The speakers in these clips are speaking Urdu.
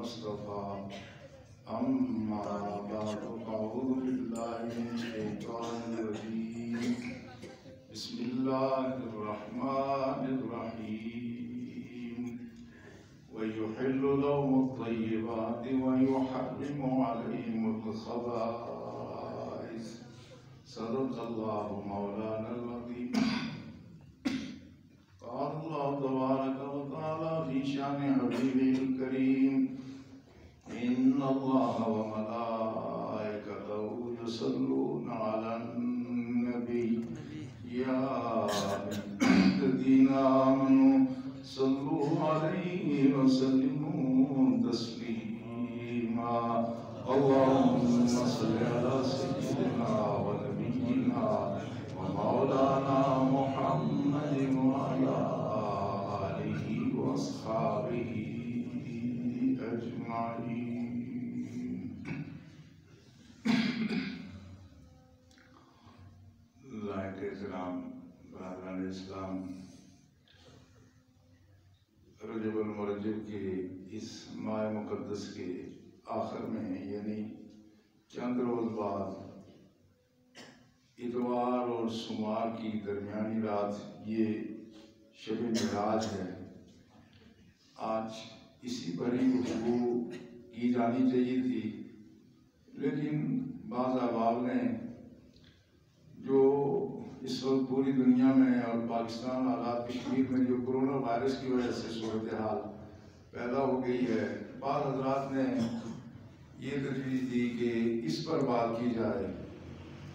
المصطفى أما بعد فأعوذ بالله من الشيطان الرجيم بسم الله الرحمن الرحيم ويحل لهم الطيبات ويحرم عليهم الخبائث صدق الله مولانا العظيم قال الله تبارك وتعالى في شان حبيبه الكريم إن الله وملائكته يصلون على النبي يا الذين آمنوا صلوا عليه وسلموا تسليما اللهم صل على سيدنا ونبينا ومولانا محمد وعلى آله وأصحابه أجمعين لائق اسلام برادران اسلام رجب المرجب کے اس ماہ مقدس کے آخر میں یعنی چند روز بعد اتوار اور سمار کی درمیانی رات یہ شب معراج ہے۔ آج اسی بڑی گفتگو کی جانی چاہیے تھی، لیکن بعض احباب نے جو اس وقت پوری دنیا میں اور پاکستان حالات کشمیر میں جو کرونا وائرس کی وجہ سے صورتحال پیدا ہو گئی ہے، بعض حضرات نے یہ تجویز دی کہ اس پر بات کی جائے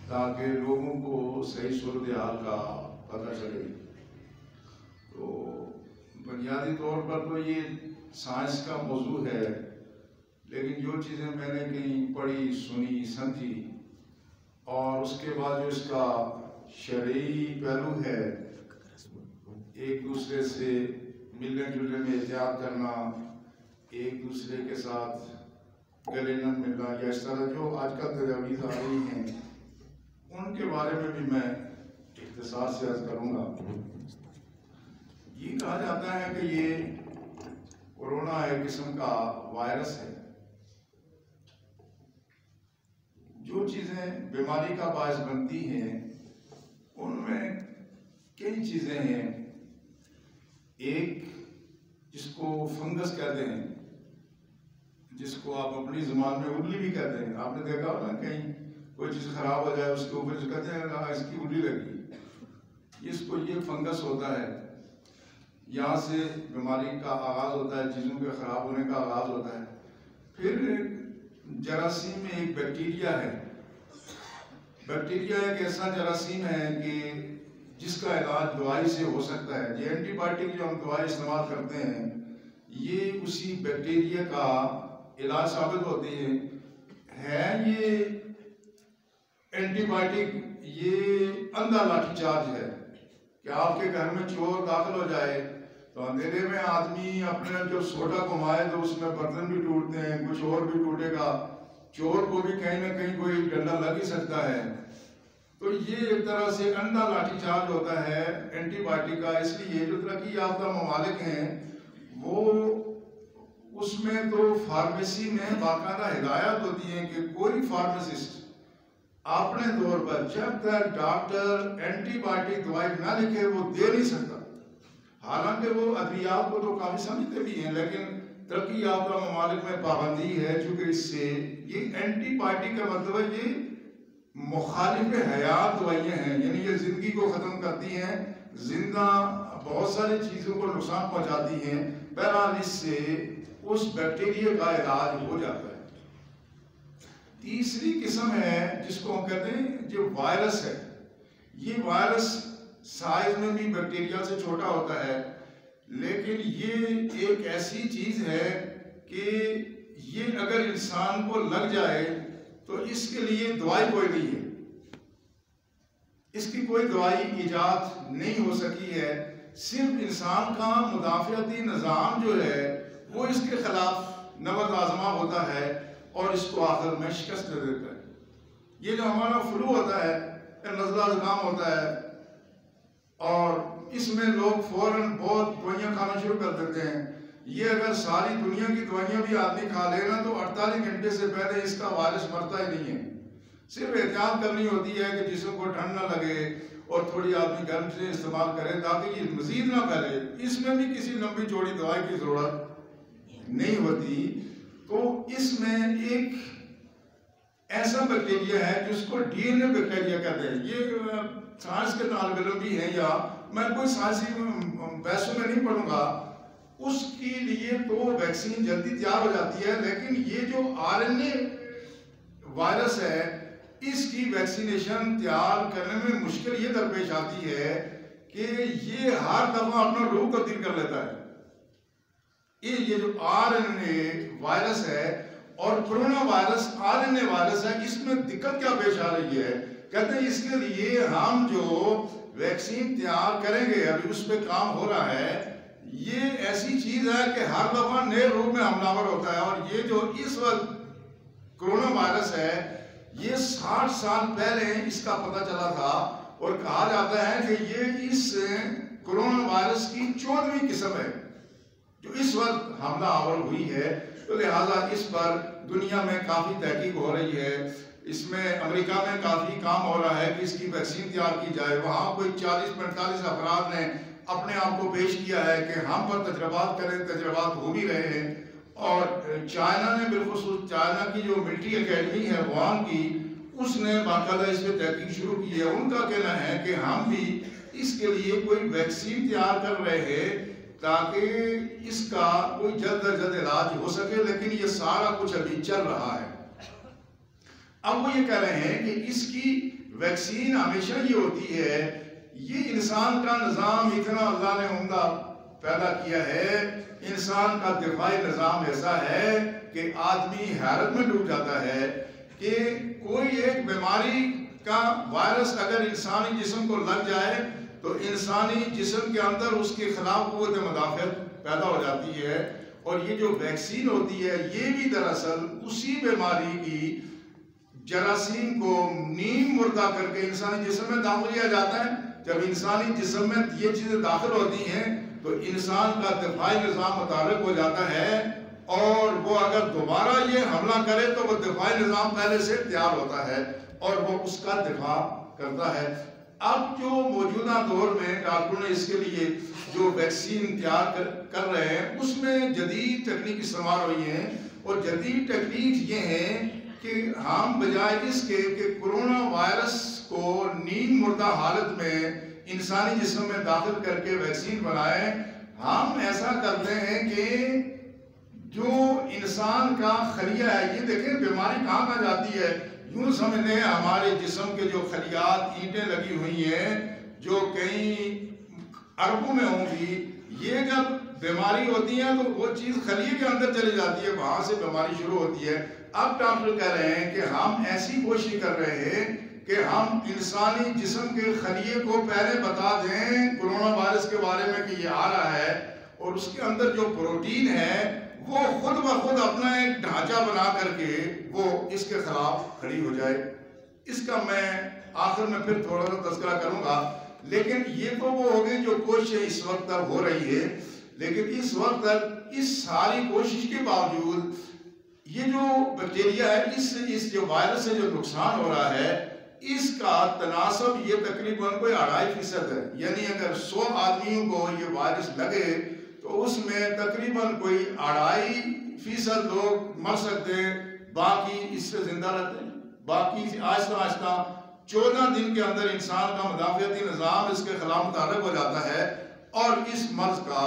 تاکہ لوگوں کو صحیح صورتحال کا پتہ چلے۔ تو بنیادی طور پر تو یہ سائنس کا موضوع ہے، لیکن جو چیزیں میں نے کہیں پڑھی سنی سمجھی اور اس کے بعد جو اس کا شرعی پہلو ہے، ایک دوسرے سے ملنے جلنے میں احتیاط کرنا، ایک دوسرے کے ساتھ گلے نہ ملنا، یا اس طرح جو آج کل تجاویز آ رہی ہیں ان کے بارے میں بھی میں اختصار سے عرض کروں گا۔ یہ کہا جاتا ہے کہ یہ کورونا ایک قسم کا وائرس ہے۔ جو چیزیں بیماری کا باعث بنتی ہیں ان میں کئی چیزیں ہیں۔ ایک جس کو فنگس کہتے ہیں، جس کو آپ اپنی زبان میں الی بھی کہتے ہیں۔ آپ نے دیکھا ہوگا کہیں کوئی چیز خراب ہو جائے اس کے اوپر جو کہتے ہیں اس کی الی لگی، اس کو یہ فنگس ہوتا ہے۔ یہاں سے بیماری کا آغاز ہوتا ہے، چیزوں کے خراب ہونے کا آغاز ہوتا ہے۔ پھر جراثیم میں ایک بیکٹیریا ہے۔ بیکٹیریا ایک ایسا جراثیم ہے کہ جس کا علاج دوائی سے ہو سکتا ہے۔ یہ اینٹی بائیوٹک جو ہم دوائی استعمال کرتے ہیں یہ اسی بیکٹیریا کا علاج ثابت ہوتی ہے۔ یہ اینٹی بائیوٹک یہ اندھا لاٹھی چارج ہے کہ آپ کے گھر میں چور داخل ہو جائے تو اندھیرے میں آدمی اپنے جو سوڈا گھمائے تو اس میں برتن بھی ٹوٹتے ہیں، کچھ اور بھی ٹوٹے گا، چور کو بھی کہیں نہ کہیں کوئی ڈنڈا لگ ہی سکتا ہے۔ تو یہ ایک طرح سے اندھا لاٹھی چارج ہوتا ہے اینٹی بائیوٹک کا۔ اس لیے جو ترقی یافتہ ممالک ہیں وہ اس میں تو فارمیسی میں باقاعدہ ہدایات ہوتی ہیں کہ کوئی فارمیسسٹ اپنے طور پر جب تک ڈاکٹر اینٹی بائیوٹک دوائی نہ لکھے وہ دے نہیں سکتا۔ حالانکہ وہ ادویات کو تو کافی سمجھتے بھی ہیں، لیکن ترقی یافتہ ممالک میں پابندی ہے، چونکہ اس سے یہ اینٹی بائیوٹک کا مطلب ہے یہ مخالف حیات دوائیاں ہیں، یعنی یہ زندگی کو ختم کرتی ہیں، زندہ بہت ساری چیزوں کو نقصان پہنچاتی ہیں۔ بہرحال اس سے اس بیکٹیریا کا علاج ہو جاتا ہے۔ تیسری قسم ہے جس کو ہم کہتے ہیں جو وائرس ہے۔ یہ وائرس سائز میں بھی بیکٹیریا سے چھوٹا ہوتا ہے، لیکن یہ ایک ایسی چیز ہے کہ یہ اگر انسان کو لگ جائے تو اس کے لیے دوائی کوئی نہیں ہے، اس کی کوئی دوائی ایجاد نہیں ہو سکی ہے۔ صرف انسان کا مدافعتی نظام جو ہے وہ اس کے خلاف نبرد آزما ہوتا ہے اور اس کو آخر میں شکست دے دیتا ہے۔ یہ جو ہمارا فلو ہوتا ہے، نزلہ زکام ہوتا ہے اور اس میں لوگ فوراً بہت دوائیاں کھانا شروع کر دیتے ہیں، یہ اگر ساری دنیا کی دوائیاں بھی آدمی کھا لے نا تو 48 گھنٹے سے پہلے اس کا وائرس مرتا ہی نہیں ہے. صرف احتیاط کرنی ہوتی ہے کہ جسم کو ٹھنڈ نہ لگے اور تھوڑی آدمی گرم سے استعمال کرے تاکہ یہ مزید نہ پھیلے. اس میں بھی کسی لمبی چوڑی دوائی کی ضرورت نہیں ہوتی. تو اس میں ایک ایسا بیکٹیریا ہے جس کو ڈی این اے بیکٹیریا کہتے ہیں. یہ سائنس کے طالب علم بھی ہیں یا میں کوئی سائنسی بحثوں میں نہیں پڑھوں گا. اس کے لیے تو ویکسین جلدی تیار ہو جاتی ہے، لیکن یہ جو آر این اے وائرس ہے اس کی ویکسینیشن تیار کرنے میں مشکل یہ درپیش آتی ہے کہ یہ ہر دفعہ اپنا روح تبدیل کر لیتا ہے. یہ جو آر این اے وائرس ہے اور corona virus R N A virus ہے، اس میں دقت کیا پیش آ رہی ہے؟ کہتے ہیں اس کے لیے ہم جو ویکسین تیار کریں گے، ابھی اس پہ کام ہو رہا ہے، یہ ایسی چیز ہے کہ ہر دفعہ نئے روپ میں حملہ آور ہوتا ہے. اور یہ جو اس وقت کرونا وائرس ہے یہ 60 سال پہلے اس کا پتہ چلا تھا اور کہا جاتا ہے کہ یہ اس کرونا وائرس کی 14ویں قسم ہے جو اس وقت حملہ آور ہوئی ہے. تو لہٰذا اس پر دنیا میں کافی تحقیق ہو رہی ہے. اس میں امریکہ میں کافی کام ہو رہا ہے کہ اس کی ویکسین تیار کی جائے. وہاں کوئی 40-45 افراد نے اپنے آپ کو پیش کیا ہے کہ ہم پر تجربات کریں. تجربات ہو بھی رہے ہیں. اور چائنا نے بالخصوص چائنا کی جو ملٹری اکیڈمی ہے وہاں کی، اس نے باقاعدہ اس پہ تحقیق شروع کی ہے. ان کا کہنا ہے کہ ہم بھی اس کے لیے کوئی ویکسین تیار کر رہے ہیں تاکہ اس کا کوئی جلد از جلد علاج ہو سکے. لیکن یہ سارا کچھ ابھی چل رہا ہے. اب وہ یہ کہہ رہے ہیں کہ اس کی ویکسین ہمیشہ یہ ہوتی ہے، یہ انسان کا نظام اتنا اللہ نے عمدہ پیدا کیا ہے، انسان کا دفاعی نظام ایسا ہے کہ آدمی حیرت میں ڈوب جاتا ہے کہ کوئی ایک بیماری کا وائرس اگر انسانی جسم کو لگ جائے تو انسانی جسم کے اندر اس کے خلاف قوت مدافعت پیدا ہو جاتی ہے. اور یہ جو ویکسین ہوتی ہے یہ بھی دراصل اسی بیماری کی جراثیم کو نیم مردہ کر کے انسانی جسم میں داخل کیا جاتا ہے. جب انسانی جسم میں یہ چیزیں داخل ہوتی ہیں تو انسان کا دفاعی نظام متحرک ہو جاتا ہے اور وہ اگر دوبارہ یہ حملہ کرے تو وہ دفاعی نظام پہلے سے تیار ہوتا ہے اور وہ اس کا دفاع کرتا ہے. اب جو موجودہ دور میں ڈاکٹروں نے اس کے لیے جو ویکسین تیار کر رہے ہیں اس میں جدید تکنیک استعمال ہوئی ہیں. اور جدید تکنیک یہ ہے کہ ہم بجائے اس کے کہ کرونا وائرس کو نیم مردہ حالت میں انسانی جسم میں داخل کر کے ویکسین بنائیں، ہم ایسا کرتے ہیں کہ جو انسان کا خلیہ ہے، یہ دیکھیں بیماری کہاں جاتی ہے. یوں سمجھ لیں ہمارے جسم کے جو خلیات اینٹیں لگی ہوئی ہیں جو کئی اربوں میں ہوں گی، یہ جب بیماری ہوتی ہے تو وہ چیز خلیے کے اندر چلی جاتی ہے، وہاں سے بیماری شروع ہوتی ہے. اب ڈاکٹر کہہ رہے ہیں کہ ہم ایسی کوشش کر رہے ہیں کہ ہم انسانی جسم کے خلیے کو پہلے بتا دیں کرونا وائرس کے بارے میں کہ یہ آ رہا ہے اور اس کے اندر جو پروٹین ہے وہ خود بخود اپنا ایک ڈھانچہ بنا کر کے وہ اس کے خلاف کھڑی ہو جائے. اس کا میں آخر میں پھر تھوڑا سا تذکرہ کروں گا. لیکن یہ تو وہ ہو گئی جو کوشش اس وقت تک ہو رہی ہے. لیکن اس وقت تک اس ساری کوشش کے باوجود یہ جو بیکٹیریا ہے اس جو وائرس سے جو نقصان ہو رہا ہے اس کا تناسب یہ تقریباً کوئی 2.5% ہے. یعنی اگر 100 آدمیوں کو یہ وائرس لگے تو اس میں تقریباً کوئی 2.5% لوگ مر سکتے ہیں، باقی اس سے زندہ رہتے ہیں. باقی آہستہ آہستہ 14 دن کے اندر انسان کا مدافعتی نظام اس کے خلاف متحرک ہو جاتا ہے اور اس مرض کا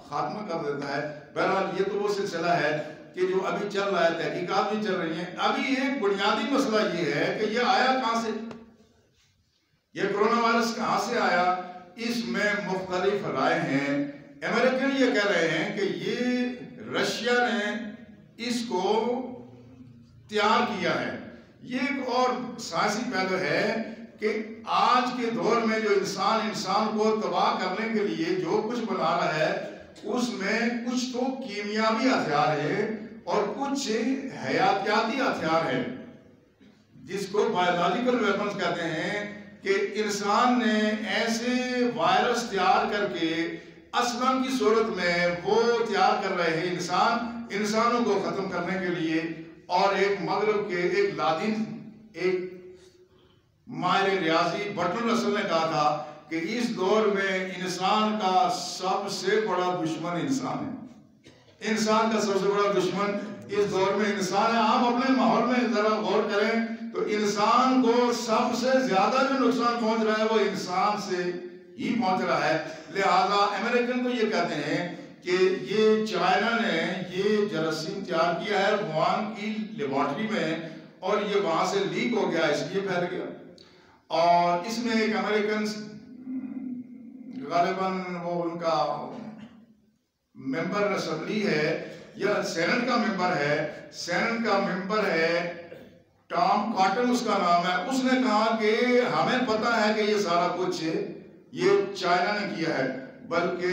خاتمہ کر دیتا ہے. بہرحال یہ تو وہ سلسلہ ہے کہ جو ابھی چل رہا ہے، تحقیقات بھی چل رہی ہیں. ابھی ایک بنیادی مسئلہ یہ ہے کہ یہ آیا کہاں سے، یہ کرونا وائرس کہاں سے آیا. اس میں مختلف رائے ہیں. امریکن یہ کہہ رہے ہیں کہ یہ رشیا نے اس کو تیار کیا ہے. یہ ایک اور سائنسی پہلو ہے کہ آج کے دور میں جو انسان کو تباہ کرنے کے لیے جو کچھ بنا رہا ہے اس میں کچھ تو کیمیاوی ہتھیار ہے اور کچھ حیاتیاتی ہتھیار ہے جس کو بایولوجیکل ویپنز کہتے ہیں. کہ انسان نے ایسے وائرس تیار کر کے اسلم کی صورت میں وہ تیار کر رہے ہیں انسانوں کو ختم کرنے کے لیے. اور ایک مغرب کے ایک لادن، ایک ماہر ریاضی بٹن رسل نے کہا تھا کہ اس دور میں انسان کا سب سے بڑا دشمن انسان ہے. انسان کا سب سے بڑا دشمن اس دور میں انسان ہے. آپ اپنے ماحول میں ذرا غور کریں تو انسان کو سب سے زیادہ جو نقصان پہنچ رہا ہے وہ انسان سے ہی پہنچ رہا ہے. لہذا امریکن کو یہ کہتے ہیں کہ یہ چائنا نے یہ جراثیم تیار کیا ہے ووہان کی لیبارٹری میں، اور یہ وہاں سے لیک ہو گیا، اس لیے پھیل گیا. اور اس میں ایک امریکن غالباً وہ ان کا ممبر اسمبلی ہے یا سینٹ کا ممبر ہے ٹام کاٹن اس کا نام ہے. اس نے کہا کہ ہمیں پتا ہے کہ یہ سارا کچھ یہ چائنا نے کیا ہے، بلکہ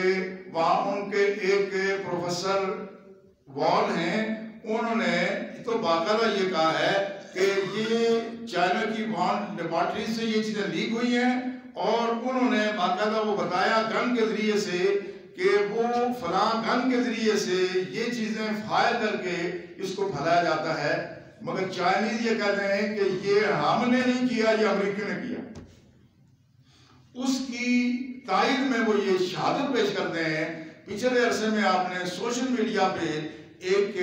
وہاں ان کے ایک پروفیسر وال ہیں، انہوں نے تو باقاعدہ یہ کہا ہے کہ یہ چائنا کی وہاں لیبارٹری سے یہ چیزیں لیک ہوئی ہیں، اور انہوں نے باقاعدہ وہ بتایا گن کے ذریعے سے کہ وہ فلاں گن کے ذریعے سے یہ چیزیں فائر کر کے اس کو پھیلایا جاتا ہے. مگر چائنیز یہ کہتے ہیں کہ یہ ہم نے نہیں کیا، یہ امریکیوں نے کیا. اس کی تائید میں وہ یہ شہادت پیش کرتے ہیں. پچھلے عرصے میں آپ نے سوشل میڈیا پہ ایک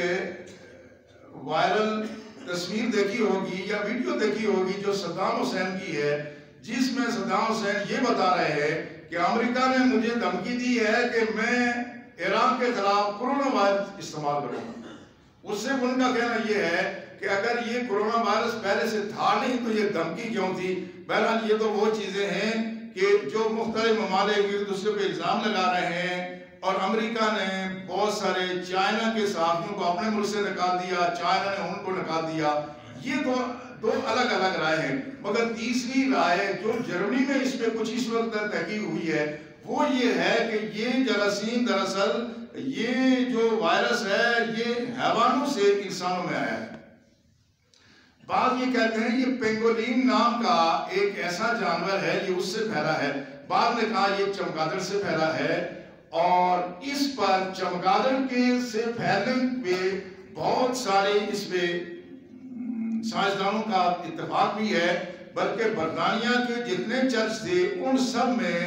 وائرل تصویر دیکھی ہوگی یا ویڈیو دیکھی ہوگی جو صدام حسین کی ہے، جس میں صدام حسین یہ بتا رہے ہیں کہ امریکہ نے مجھے دھمکی دی ہے کہ میں ایران کے خلاف کرونا وائرس استعمال کروں گا. اس سے ان کا کہنا یہ ہے کہ اگر یہ کرونا وائرس پہلے سے تھا نہیں تو یہ دھمکی کیوں تھی. بہرحال یہ تو وہ چیزیں ہیں کہ جو مختلف ممالک ایک دوسرے پہ الزام لگا رہے ہیں، اور امریکہ نے بہت سارے چائنا کے صحافیوں کو اپنے ملک سے نکال دیا، چائنا نے ان کو نکال دیا. یہ دو الگ الگ رائے ہیں. مگر تیسری رائے جو جرمنی میں اس پہ کچھ اس وقت تحقیق ہوئی ہے وہ یہ ہے کہ یہ جراثیم دراصل یہ جو وائرس ہے یہ حیوانوں سے انسانوں میں آیا ہے. بعض یہ کہتے ہیں یہ پینگولین نام کا ایک ایسا جانور ہے یہ اس سے پھیلا ہے. بعض نے کہا یہ چمگادڑ سے پھیلا ہے، اور اس پر چمگادڑ کے سے پھیلنے پہ بہت سارے اس پہ سائنسدانوں کا اتفاق بھی ہے. بلکہ برطانیہ کے جتنے چرچ تھے ان سب میں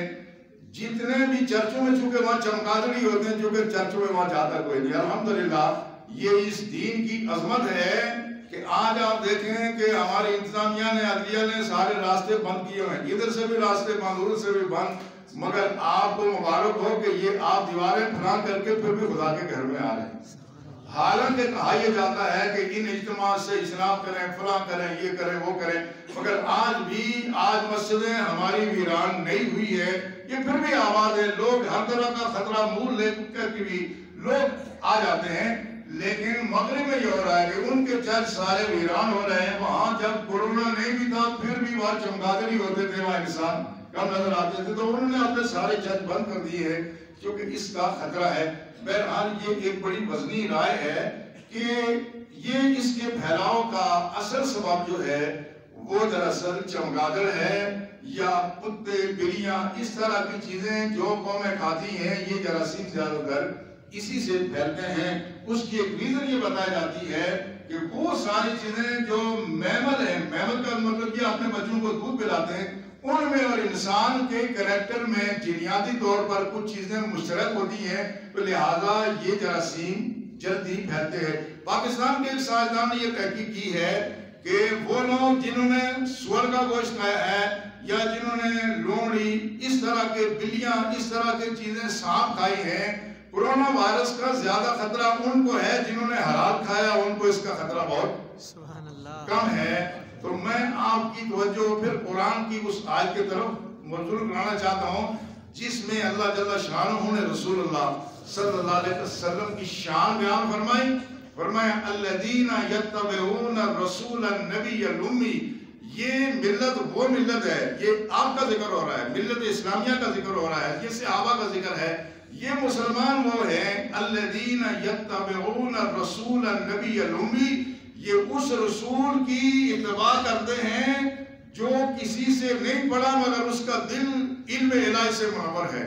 جتنے بھی چرچوں میں چونکہ وہاں چمگادڑ ہی ہوتے ہیں، چونکہ چرچوں میں وہاں جاتا کوئی نہیں. الحمدللہ یہ اس دین کی عظمت ہے کہ آج آپ دیکھیں کہ ہماری انتظامیہ نے عدلیہ نے سارے راستے بند کیے ہیں، ادھر سے بھی راستے بند، ادھر سے بھی بند. مگر آپ کو مبارک ہو کہ یہ آپ دیواریں پھلان کر کے پھر بھی خدا کے گھر میں آ رہے ہیں. حالانکہ کہا یہ جاتا ہے کہ ان اجتماع سے اجتناب کریں، فلاں کریں، یہ کریں، وہ کریں. مگر آج مسجدیں ہماری ویران نہیں ہوئی ہے، یہ پھر بھی آباد ہے. لوگ ہر طرح کا خطرہ مول لے کر کے بھی لوگ آ جاتے ہیں. لیکن مغرب میں یہ ہو رہا ہے کہ ان کے چرچ سارے ویران ہو رہے ہیں. وہاں جب کورونا نہیں بھی تھا پھر بھی وہاں چمگادڑ ہی ہوتے تھے، وہاں انسان کم نظر آتے تھے، تو انہوں نے اپنے سارے چرچ بند کر دیے ہیں کیونکہ اس کا خطرہ ہے. بہرحال یہ ایک بڑی وزنی رائے ہے کہ یہ اس کے پھیلاؤ کا اصل سبب جو ہے وہ دراصل چمگادڑ ہے یا کتے، بلیاں، اس طرح کی چیزیں جو قومیں کھاتی ہیں. یہ جراثیم زیادہ تر اسی سے پھیلتے ہیں. اس کی ایک ریزن یہ بتائی جاتی ہے کہ وہ ساری چیزیں جو میمل ہیں، میمل کا مطلب یہ اپنے بچوں کو دودھ پلاتے ہیں، ان میں اور انسان کے کریکٹر میں جینیاتی طور پر کچھ چیزیں مشترک ہوتی ہیں، تو لہٰذا یہ جراثیم جلدی پھیلتے ہیں. پاکستان کے ایک سائنسدان نے یہ تحقیق کی ہے کہ وہ لوگ جنہوں نے سور کا گوشت کھایا ہے یا جنہوں نے لومڑی، اس طرح کے بلیاں، اس طرح کے چیزیں، سانپ کھائی ہیں، کورونا وائرس کا زیادہ خطرہ ان کو ہے. جنہوں نے حلال کھایا ان کو اس کا خطرہ بہت کم ہے. تو میں آپ کی توجہ پھر قرآن کی اس آیت کی طرف مبذول کرانا چاہتا ہوں جس میں اللہ جل شانہ نے رسول اللہ صلی اللہ علیہ وسلم کی شان بیان فرمایا الذین یتبعون الرسول النبی الامی. یہ ملت وہ ملت ہے، یہ آپ کا ذکر ہو رہا ہے، ملت اسلامیہ کا ذکر ہو رہا ہے، یہ صحابہ کا ذکر ہے. یہ مسلمان وہ ہیں الذین یتبعون الرسول النبی الامی، یہ اس رسول کی اتباع کرتے ہیں جو کسی سے نہیں پڑھا مگر اس کا دل علم الہی سے منور ہے.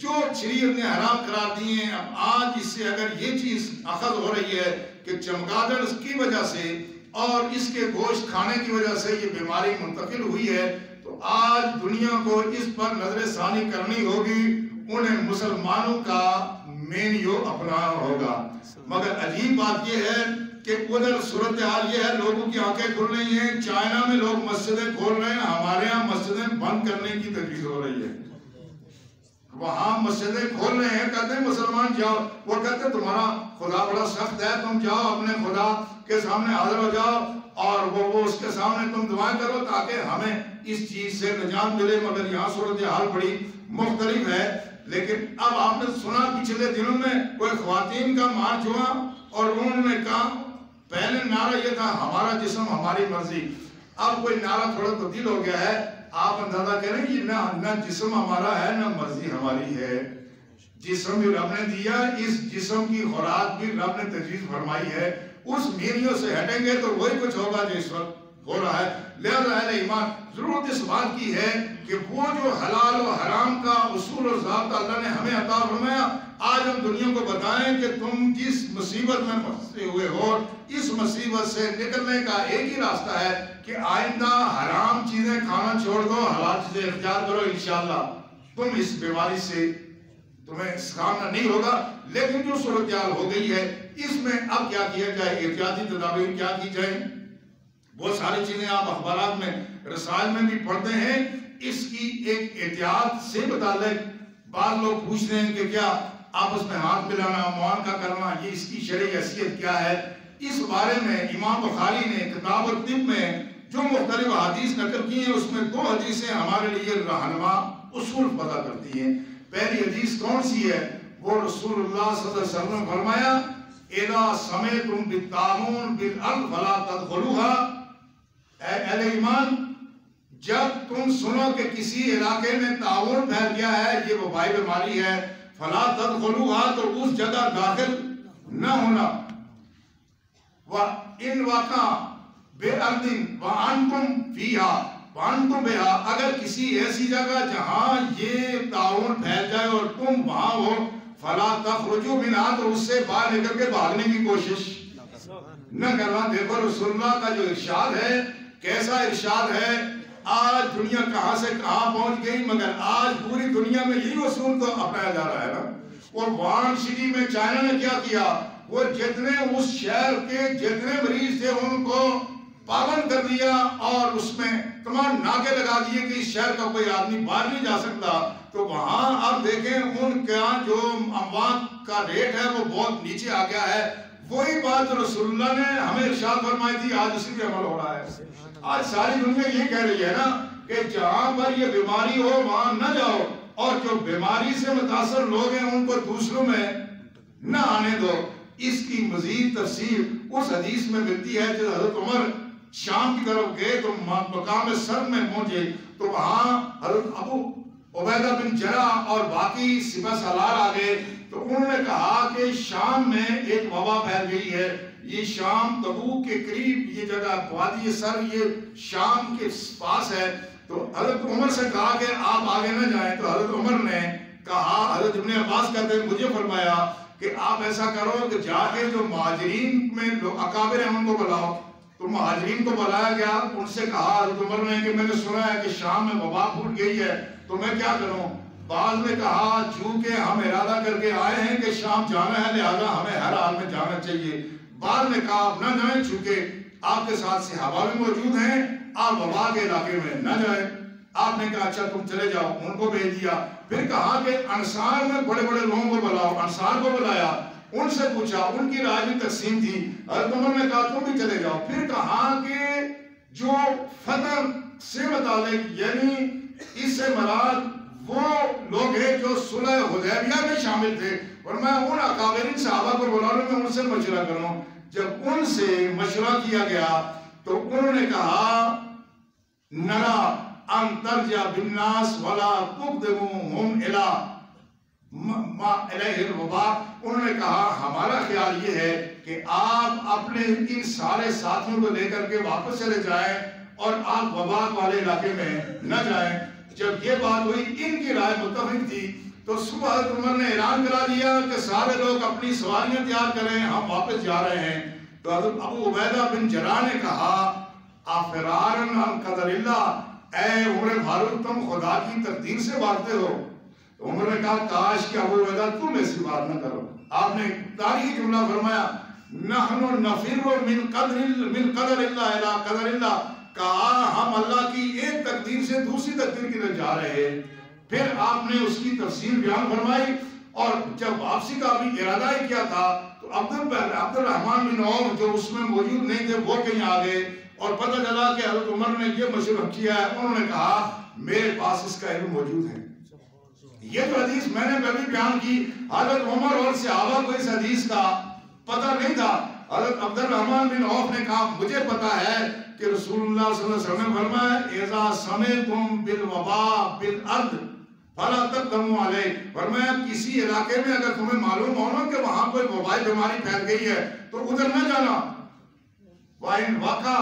جو شریعت نے حرام قرار دیے ہیں، اب آج اس سے اگر یہ چیز اخذ ہو رہی ہے کہ چمگادڑ کی وجہ سے اور اس کے گوشت کھانے کی وجہ سے یہ بیماری منتقل ہوئی ہے، تو آج دنیا کو اس پر نظر ثانی کرنی ہوگی، انہیں مسلمانوں کا مینیو اپنانا ہوگا۔ مگر عجیب بات یہ ہے کہ ادھر صورتحال یہ ہے، لوگوں کی آنکھیں کھل رہی ہیں، چائنا میں لوگ مسجدیں کھول رہے ہیں، ہمارے ہاں مسجدیں بند کرنے کی تجویز ہو رہی ہے۔ وہاں مسجدیں کھول رہے ہیں، کہتے ہیں مسلمان جاؤ، وہ کہتے ہیں تمہارا خدا بڑا سخت ہے، تم جاؤ اپنے خدا کے سامنے حاضر ہو جاؤ اور وہ اس کے سامنے تم دعائیں کرو تاکہ ہمیں اس چیز سے نجات ملے۔ مگر یہاں صورتحال بڑی مختلف ہے۔ لیکن اب آپ نے سنا پچھلے دنوں میں کوئی خواتین کا مارچ ہوا اور انہوں نے کہا، پہلے نعرہ یہ تھا ہمارا جسم ہماری مرضی، اب کوئی نعرہ تھوڑا تبدیل ہو گیا ہے، آپ اندازہ کریں یہ نہ جسم ہمارا ہے نہ مرضی ہماری ہے، جسم بھی رب نے دیا، اس جسم کی خوراک بھی رب نے تجویز فرمائی ہے، اس مینیو سے ہٹیں گے تو وہی کچھ ہوگا جو اس وقت ہو رہا ہے۔ لہذا اہل ایمان ضرورت اس بات کی ہے کہ وہ جو حلال و حرام کا اصول اور ضابطہ اللہ نے ہمیں عطا فرمایا، آج ہم دنیا کو بتائیں کہ تم جس مصیبت میں پھنسے ہوئے ہو، اس مصیبت سے نکلنے کا ایک ہی راستہ ہے کہ آئندہ حرام چیزیں کھانا چھوڑ دو، حلال چیزیں اختیار کرو، انشاءاللہ تم اس بیماری سے تمہیں سامنا نہیں ہوگا۔ لیکن جو صورتحال ہو گئی ہے اس میں اب کیا کیا جائے، احتیاطی تدابیر کیا کی جائے، بہت ساری چیزیں آپ اخبارات میں رسائل میں بھی پڑھتے ہیں۔ اس کی ایک احتیاط سے متعلق بعض لوگ پوچھتے ہیں کہ کیا آپس میں ہاتھ ملانا، معانقہ کرنا، یہ اس کی شرعی حیثیت کیا ہے؟ اس بارے میں امام بخاری نے کتاب الطب میں جو مختلف حدیث نقل کی ہیں اس میں 2 حدیثیں ہمارے لیے رہنما اصول پتہ کرتی ہیں۔ پہلی حدیث کون سی ہے؟ وہ رسول اللہ صلی اللہ علیہ وسلم نے فرمایا، اذا سمعتم بالطاعون بالارض فلا تدخلوها، اے اہل ایمان جب تم سنو کہ کسی علاقے میں طاعون پھیل گیا ہے، یہ وبائی بیماری ہے، فلا تدخلوها، تو اس جگہ داخل نہ ہونا، وَإِنْ وَقَعَ بِأَرْضٍ وَأَنْتُمْ فِيهَا وَأَنْتُمْ بِهَا، اگر کسی ایسی جگہ جہاں یہ طاعون پھیل جائے اور تم وہاں ہو، فَلَا تَخْرُجُوا مِنْهَا، تو اس سے باہر نکل کے بھاگنے کی کوشش نہ کرنا۔ دیکھو رسول اللہ کا جو ارشاد ہے کیسا ارشاد ہے، آج دنیا کہاں سے کہاں پہنچ گئی، مگر آج پوری دنیا میں یہی اصول تو اپنایا جا رہا ہے نا۔ اور وہاں سٹی میں چائنا نے کیا کیا، وہ جتنے اس شہر کے جتنے مریض تھے ان کو پابند کر دیا اور اس میں تمام ناکے لگا دیے کہ اس شہر کا کوئی آدمی باہر نہیں جا سکتا۔ تو وہاں اب دیکھیں ان کا جو اموات کا ریٹ ہے وہ بہت نیچے آ گیا ہے۔ وہی بات جو رسول اللہ نے ہمیں ارشاد فرمائی تھی آج اسی پہ عمل ہو رہا ہے۔ آج ساری دنیا یہ کہہ رہی ہے نا کہ جہاں پر یہ بیماری ہو وہاں نہ جاؤ، اور جو بیماری سے متاثر لوگ ہیں ان کو دوسروں میں نہ آنے دو۔ اس کی مزید تفسیر اس حدیث میں ملتی ہے جو حضرت عمر شام کی طرف گئے تو مقام سرد میں پہنچے تو وہاں حضرت ابو عبیدہ بن جراح اور باقی سپہ سالار آ گئے، تو انہوں نے کہا کہ شام میں ایک وبا پھیل گئی ہے، یہ شام تبوک کے قریب یہ جگہ وادی سر یہ شام کے پاس ہے۔ تو حضرت عمر سے کہا کہ آپ آگے نہ جائیں، تو حضرت عمر نے کہا، حضرت ابن عباس کہتے ہیں مجھے فرمایا کہ آپ ایسا کرو کہ جا کے جو مہاجرین میں اکابر ہیں ان کو بلاؤ۔ تو مہاجرین کو بلایا گیا، ان سے کہا حضرت عمر نے کہ میں نے سنا ہے کہ شام میں وبا پھوٹ گئی ہے تو میں کیا کروں؟ بعض نے کہا چونکہ ہم ارادہ کر کے آئے ہیں کہ شام جانا ہے لہذا ہمیں ہر حال میں جانا چاہیے۔ بعض نے کہا آپ نہ جائیں چونکہ آپ کے ساتھ صحابہ بھی موجود ہیں، آپ وبا کے علاقے میں نہ جائیں۔ آپ نے کہا اچھا تم چلے جاؤ، ان کو بھیج دیا۔ پھر کہا کہ انصار میں بڑے بڑے لوگوں کو بلاؤ، انصار کو بلایا، ان سے پوچھا، ان کی رائے بھی تقسیم تھی۔ حضرت عمر نے کہا تم بھی چلے جاؤ۔ پھر کہا کہ جو فتح سے متعلق یعنی اس سے مراد وہ لوگ ہیں جو صلح حدیبیہ میں شامل تھے، اور میں ان اکابرین صحابہ کو بلا لوں، میں ان سے مشورہ کروں۔ جب ان سے مشورہ کیا گیا تو انہوں نے کہا نرا ان ترجع بالناس ولا تقدموهم الى ما الیہ الوبا، انہوں نے کہا ہمارا خیال یہ ہے کہ آپ اپنے ان سارے ساتھیوں کو لے کر کے واپس چلے جائیں اور آپ وبا والے علاقے میں نہ جائیں۔ جب یہ بات ہوئی ان کی رائے متفق تھی تو صبح حضرت عمر نے اعلان کرا دیا کہ سارے لوگ اپنی سواریاں تیار کریں، ہم واپس جا رہے ہیں۔ تو حضرت ابو عبیدہ بن جراح نے کہا افرارن عن قدر اللہ، اے عمر فاروق تم خدا کی تقدیر سے بھاگتے ہو؟ تو عمر نے کہا کاش کہ ابو عبیدہ تم ایسی بات نہ کرو۔ آپ نے تاریخی جملہ فرمایا نحن نفر من قدر اللہ الی قدر اللہ، کہا ہم اللہ کی ایک تقدیر سے دوسری تقدیر کی طرف جا رہے ہیں۔ پھر آپ نے اس کی تفصیل بیان فرمائی، اور جب واپسی کا بھی ارادہ ہی کیا تھا تو عبد الرحمن بن عوف جو اس میں موجود نہیں تھے وہ کہیں آگے، اور پتہ چلا کہ حضرت عمر نے یہ مشورہ کیا ہے۔ انہوں نے کہا میرے پاس اس کا علم موجود ہے۔ یہ جو حدیث میں نے کبھی بیان کی، حضرت عمر اور صحابہ کو اس حدیث کا پتہ نہیں تھا۔ حضرت عبد الرحمن بن عوف نے کہا مجھے پتہ ہے کہ رسول اللہ صلی اللہ علیہ وسلم نے فرمایا اذا سمعتم بالوباء بالارض فلا تقدموا علیہ، فرمایا کسی علاقے میں اگر تمہیں معلوم ہونا کہ وہاں کوئی وبائی بیماری پھیل گئی ہے تو ادھر نہ جانا۔ وَإِنْ وَقَعَ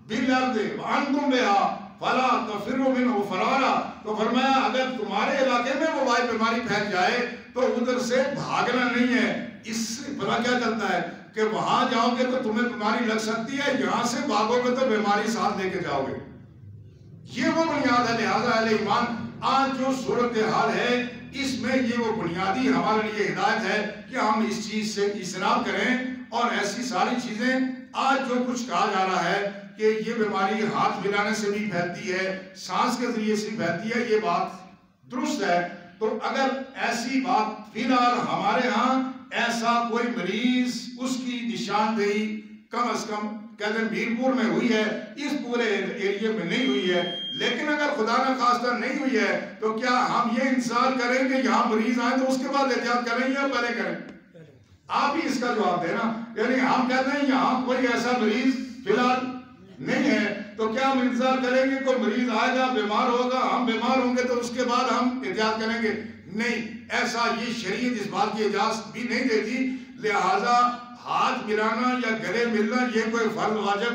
بِالْأَرْضِ وَأَنْتُمْ بِهَا فَلَا تَفِرُّوا مِنْهُ فَرَارًا، تو فرمایا اگر تمہارے علاقے میں وبائی بیماری پھیل جائے تو ادھر سے بھاگنا نہیں ہے۔ اس سے پتہ کیا چلتا ہے کہ وہاں جاؤ گے تو تمہیں بیماری لگ سکتی ہے، یہاں سے بھاگو گے تو بیماری ساتھ لے کے جاؤ گے۔ یہ وہ بنیاد ہے۔ لہذا اہل ایمان آج جو صورتحال ہے اس میں یہ وہ بنیادی ہمارے لیے ہدایت ہے کہ ہم اس چیز سے اجتناب کریں، اور ایسی ساری چیزیں آج جو کچھ کہا جا رہا ہے کہ یہ بیماری ہاتھ ملانے سے بھی پھیلتی ہے، سانس کے ذریعے سے پھیلتی ہے، یہ بات درست ہے۔ تو اگر ایسی بات فی الحال ہمارے ہاں ایسا کوئی مریض اس کی نشاندہی کم از کم کہتے ہیں میرپور میں ہوئی ہے، اس پورے ایریے میں نہیں ہوئی ہے، لیکن اگر خدا نہ خواستہ نہیں ہوئی ہے تو کیا ہم یہ انتظار کریں کہ یہاں مریض آئیں تو اس کے بعد احتیاط کریں یا پہلے کریں؟ آپ ہی اس کا جواب دینا۔ یعنی ہم کہتے ہیں یہاں کوئی ایسا مریض فی الحال نہیں ہے تو کیا ہم انتظار کریں گے کوئی مریض آئے گا بیمار ہوگا ہم بیمار ہوں گے تو اس کے بعد ہم احتیاط کریں گے؟ نہیں، ایسا یہ شریعت اس بات کی اجازت بھی نہیں دیتی۔ لہٰذا ہاتھ ملانا یا گلے ملنا یہ کوئی فرض واجب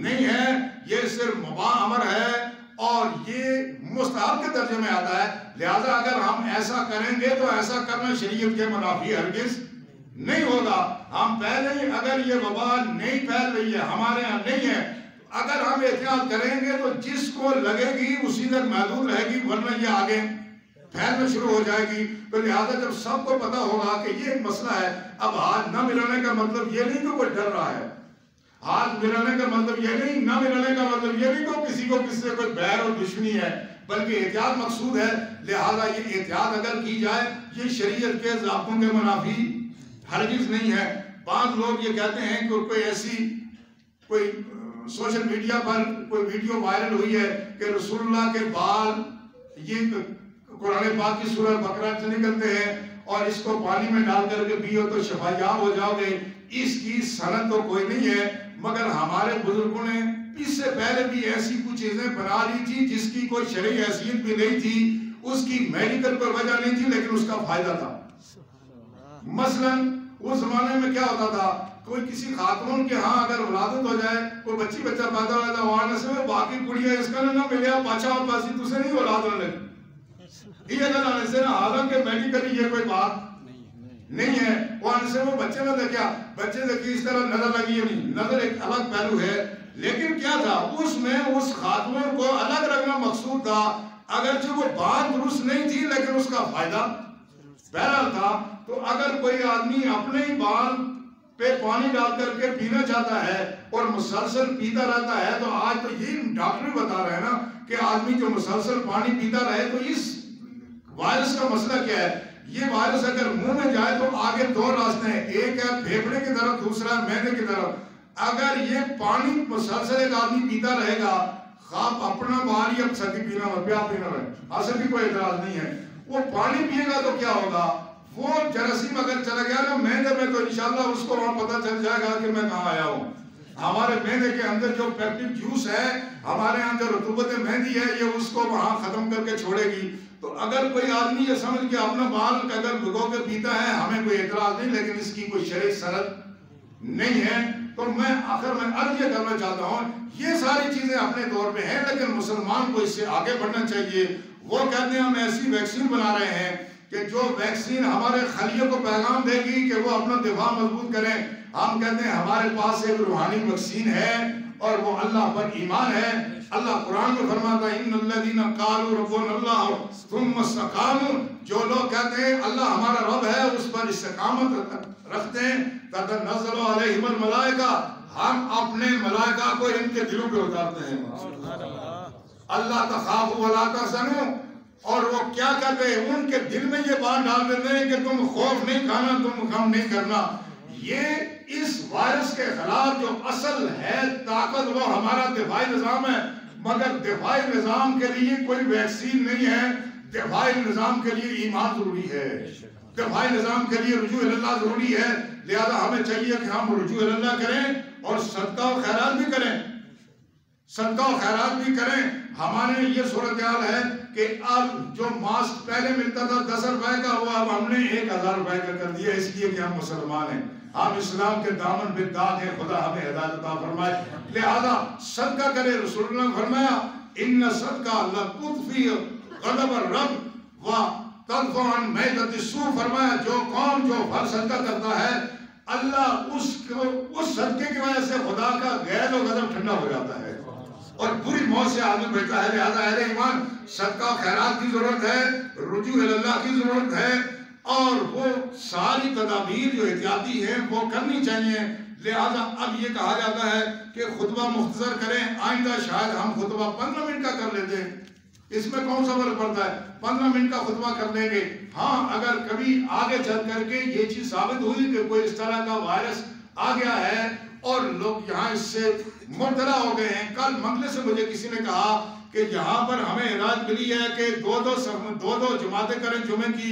نہیں ہے، یہ صرف مباح امر ہے اور یہ مستحب کے درجے میں آتا ہے۔ لہٰذا اگر ہم ایسا کریں گے تو ایسا کرنا شریعت کے منافی ہرگز نہیں ہوگا۔ ہم پہلے ہی اگر یہ وبا نہیں پھیل رہی ہے ہمارے ہاں نہیں ہے، اگر ہم احتیاط کریں گے تو جس کو لگے گی اسی تک محدود رہے گی، ورنہ یہ آگے پھیلنا شروع ہو جائے گی۔ تو لہٰذا جب سب کو پتا ہوگا کہ یہ ایک مسئلہ ہے، اب ہاتھ نہ ملانے کا مطلب یہ نہیں کہ کوئی ڈر رہا ہے، ہاتھ ملانے کا مطلب یہ نہیں، نہ ملانے کا مطلب یہ نہیں کہ کسی کو کسی سے کوئی بیر اور دشمنی ہے، بلکہ احتیاط مقصود ہے۔ لہٰذا یہ احتیاط اگر کی جائے یہ شریعت کے ضابطوں کے منافی ہرگز نہیں ہے۔ بعض لوگ یہ کہتے ہیں کہ کوئی ایسی کوئی سوشل میڈیا پر کوئی ویڈیو وائرل ہوئی ہے کہ رسول اللہ کے بال یہ قرآن پاک کی سورہ بقرہ سے نکلتے ہیں اور اس کو پانی میں ڈال کر کے پیو تو شفا یاب ہو جاؤ گے۔ اس کی سند تو کوئی نہیں ہے، مگر ہمارے بزرگوں نے اس سے پہلے بھی ایسی کچھ چیزیں بنا لی تھی جس کی کوئی شرعی حیثیت بھی نہیں تھی، اس کی میڈیکل پر وجہ نہیں تھی، لیکن اس کا فائدہ تھا۔ مثلاً اس زمانے میں کیا ہوتا تھا، کوئی کسی خاتون کے ہاں اگر ولادت ہو جائے، کوئی بچہ پیدا ہو جائے تو وہاں سے میں باقی کڑیاں اس کا نہ ملیا پاچھا اور پاسی تو سے نہیں اولاد ہونے لگی، یہ اگر آنے سے نا، حالانکہ میڈیکلی یہ کوئی بات نہیں ہے۔ وہاں سے وہ بچے میں دیکھا، بچے دیکھی اس طرح نظر لگی ہے، نہیں، نظر ایک الگ پہلو ہے، لیکن کیا تھا اس میں اس خاتون کو الگ رکھنا مقصود تھا، اگرچہ وہ بات درست نہیں تھی لیکن اس کا فائدہ بہرحال تھا۔ تو اگر کوئی آدمی اپنے ہی بال پہ پانی ڈال کر کے پینا چاہتا ہے اور مسلسل پیتا رہتا ہے، تو آج تو یہ ڈاکٹر بھی بتا رہے ہیں نا کہ آدمی جو مسلسل پانی پیتا رہے تو اس وائرس کا مسئلہ کیا ہے؟ یہ وائرس اگر منہ میں جائے تو آگے دو راستے ہیں، ایک ہے پھیپھڑے کی طرف، دوسرا ہے معدے کی طرف۔ اگر یہ پانی مسلسل ایک آدمی پیتا رہے گا، خواب اپنا باہر یا سکی پینا ہو پیا پینا رہے، حاصل بھی کوئی اعتراض نہیں ہے، وہ پانی پیے گا تو کیا ہوگا؟ وہ جراثیم اگر چلا گیا نا معدے میں تو انشاءاللہ اس کو وہاں پتہ چل جائے گا کہ میں کہاں آیا ہوں۔ ہمارے معدے کے اندر جو پیپٹک جوس ہے، ہمارے اندر رطوبت مہندی ہے، یہ اس کو وہاں ختم کر کے چھوڑے گی۔ تو اگر کوئی آدمی یہ سمجھ کے اپنا بال اگر بھگو کے پیتا ہے ہمیں کوئی اعتراض نہیں، لیکن اس کی کوئی شرعی سند نہیں ہے۔ تو میں آخر میں عرض یہ کرنا چاہتا ہوں، یہ ساری چیزیں اپنے دور پہ ہیں، لیکن مسلمان کو اس سے آگے بڑھنا چاہیے وہ کہتے ہیں ہم ایسی ویکسین بنا رہے ہیں کہ جو ویکسین ہمارے خلیے کو پیغام دے گی کہ وہ اپنا دفاع مضبوط کریں. ہم کہتے ہیں ہمارے پاس ایک روحانی ویکسین ہے اور وہ اللہ پر ایمان ہے. اللہ قرآن میں فرماتا ہے ان الذین قالوا ربنا اللہ ثم استقاموا، جو لوگ کہتے ہیں اللہ ہمارا رب ہے اس پر استقامت رکھتے ہیں، تتنزل علیہم الملائکہ، ہم اپنے ملائکہ کو ان کے دلوں پہ اتارتے ہیں. اللہ تخافوا ولا تحزنوا، اور وہ کیا کرتے ہیں ان کے دل میں یہ بات ڈال دیتے ہیں کہ تم خوف نہیں کھانا، تم غم نہیں کرنا. یہ اس وائرس کے خلاف جو اصل ہے طاقت وہ ہمارا دفاعی نظام ہے، مگر دفاعی نظام کے لیے کوئی ویکسین نہیں ہے. دفاعی نظام کے لیے ایمان ضروری ہے، دفاعی نظام کے لیے رجوع اللہ ضروری ہے. لہذا ہمیں چاہیے کہ ہم رجوع اللہ کریں اور صدقہ و خیرات بھی کریں، صدقہ و خیرات بھی کریں. ہمارے یہ صورتحال ہے کہ اب جو ماسک پہلے ملتا تھا 10 روپے کا وہ اب ہم نے 1000 روپے کا کر دیا، اس لیے کہ ہم مسلمان ہیں، ہم اسلام کے دامن پہ داغ ہیں. خدا ہمیں ہدایت عطا فرمائے. لہذا صدقہ کرے. رسول اللہ نے فرمایا ان صدقہ لتطفی غضب الرب و تدفع عن میدۃ السوء. فرمایا جو قوم جو پھل صدقہ کرتا ہے اللہ اس صدقے کی وجہ سے خدا کا غیظ و غضب ٹھنڈا ہو جاتا ہے اور بری موت سے آدمی بچتا ہے. لہذا اہل ایمان صدقہ و خیرات کی ضرورت ہے، رجوع اللہ کی ضرورت ہے، اور وہ ساری تدابیر جو احتیاطی ہیں وہ کرنی چاہیے. لہذا اب یہ کہا جاتا ہے کہ خطبہ مختصر کریں. آئندہ شاید ہم خطبہ 15 منٹ کا کر لیتے ہیں، اس میں کون سا فرق پڑتا ہے، 15 منٹ کا خطبہ کر لیں گے. ہاں اگر کبھی آگے چل کر کے یہ چیز ثابت ہوئی کہ کوئی اس طرح کا وائرس آ گیا ہے اور لوگ یہاں اس سے مبتلا ہو گئے ہیں. کل منگلے سے مجھے کسی نے کہا کہ یہاں پر ہمیں ہدایت ملی ہے کہ دو جماعتیں کریں جمعے کی